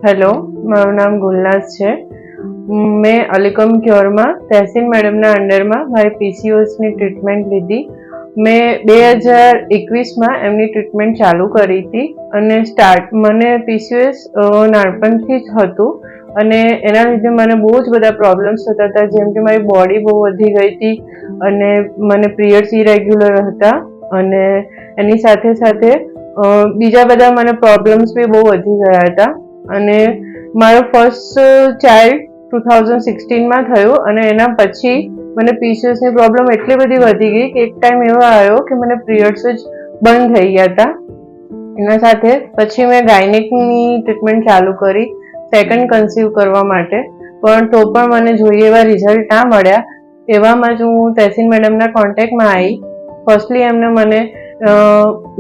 Hello, મારું નામ ગુલનાઝ છે. મેં અલીકમ ક્યોરમાં તહેસીન મેડમના અંડરમાં મારી પીસીઓએસની ટ્રીટમેન્ટ લીધી. મેં 2021માં એમની ટ્રીટમેન્ટ ચાલુ કરી હતી અને મને પીસીઓએસ નાનપણથી જ હતું અને એના લીધે મને બહુ જ બધા પ્રોબ્લેમ્સ થતા હતા, જેમ કે મારી બોડી બહુ વધી ગઈ હતી અને મને પીરિયડ્સ ઇરેગ્યુલર હતા અને એની સાથે સાથે બીજા બધા મને પ્રોબ્લેમ્સ બી બહુ વધી ગયા હતા. અને મારો ફર્સ્ટ ચાઇલ્ડ 2016માં થયો અને એના પછી મને પીસીઓએસની પ્રોબ્લેમ એટલી બધી વધી ગઈ કે એક ટાઈમ એવો આવ્યો કે મને પીરિયડ્સ જ બંધ થઈ ગયા હતા. એના સાથે પછી મેં ગાયનેકની ટ્રીટમેન્ટ ચાલુ કરી સેકન્ડ કન્સીવ કરવા માટે, પણ તો પણ મને જોઈએ એવા રિઝલ્ટ ના મળ્યા. એવામાં જ હું તહેસીન મેડમના કોન્ટેક્ટમાં આવી. ફર્સ્ટલી એમને મને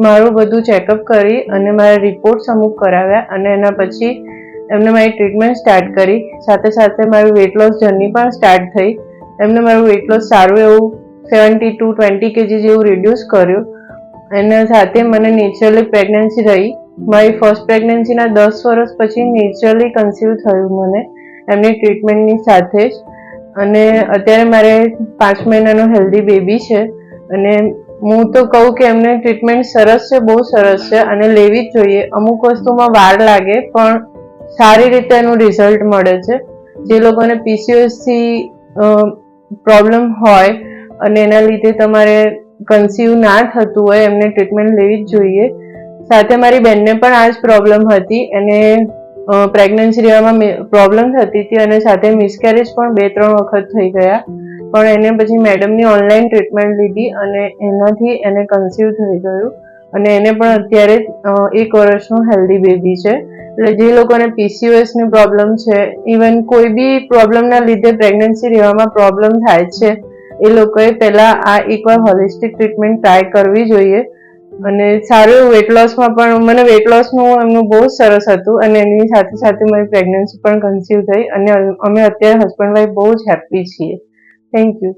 મારું બધું ચેકઅપ કરી અને મારા રિપોર્ટ્સ અમુક કરાવ્યા અને એના પછી એમને મારી ટ્રીટમેન્ટ સ્ટાર્ટ કરી. સાથે સાથે મારું વેટ લોસ જર્ની પણ સ્ટાર્ટ થઈ. એમને મારું વેટ લોસ સારું એવું 70 to 20 kg જેવું રિડ્યુસ કર્યું. એના સાથે મને નેચરલી પ્રેગ્નન્સી રહી. મારી ફર્સ્ટ પ્રેગ્નન્સીના 10 વર્ષ પછી નેચરલી કન્સીવ થયું મને એમની ટ્રીટમેન્ટની સાથે જ. અને અત્યારે મારે 5 મહિનાનો હેલ્ધી બેબી છે અને હું તો કહું કે એમને ટ્રીટમેન્ટ સરસ છે, બહુ સરસ છે અને લેવી જ જોઈએ. અમુક વસ્તુમાં વાર લાગે પણ સારી રીતે એનું રિઝલ્ટ મળે છે. જે લોકોને પીસીઓએસથી પ્રોબ્લેમ હોય અને એના લીધે તમારે કન્સીવ ના થતું હોય એમને ટ્રીટમેન્ટ લેવી જ જોઈએ. સાથે મારી બેનને પણ આ જ પ્રોબ્લેમ હતી. એને પ્રેગ્નન્સી રહેવામાં પ્રોબ્લેમ થતી હતી અને સાથે મિસકેરેજ પણ 2-3 વખત થઈ ગયા. પણ એને પછી મેડમની ઓનલાઈન ટ્રીટમેન્ટ લીધી અને એનાથી એને કન્સીવ થઈ ગયું અને એને પણ અત્યારે 1 વર્ષનું હેલ્ધી બેબી છે. એટલે જે લોકોને પીસીઓએસની પ્રોબ્લેમ છે, ઇવન કોઈ બી પ્રોબ્લેમના લીધે પ્રેગ્નન્સી રહેવામાં પ્રોબ્લેમ થાય છે, એ લોકોએ પહેલાં આ એકવાર હોલિસ્ટિક ટ્રીટમેન્ટ ટ્રાય કરવી જોઈએ. અને સારું એવું વેટ લોસમાં પણ મને વેટ લોસનું એમનું બહુ સરસ હતું અને એની સાથે સાથે મારી પ્રેગ્નન્સી પણ કન્સીવ થઈ અને અમે અત્યારે હસબન્ડ વાઈફ બહુ જ હેપી છીએ. Thank you.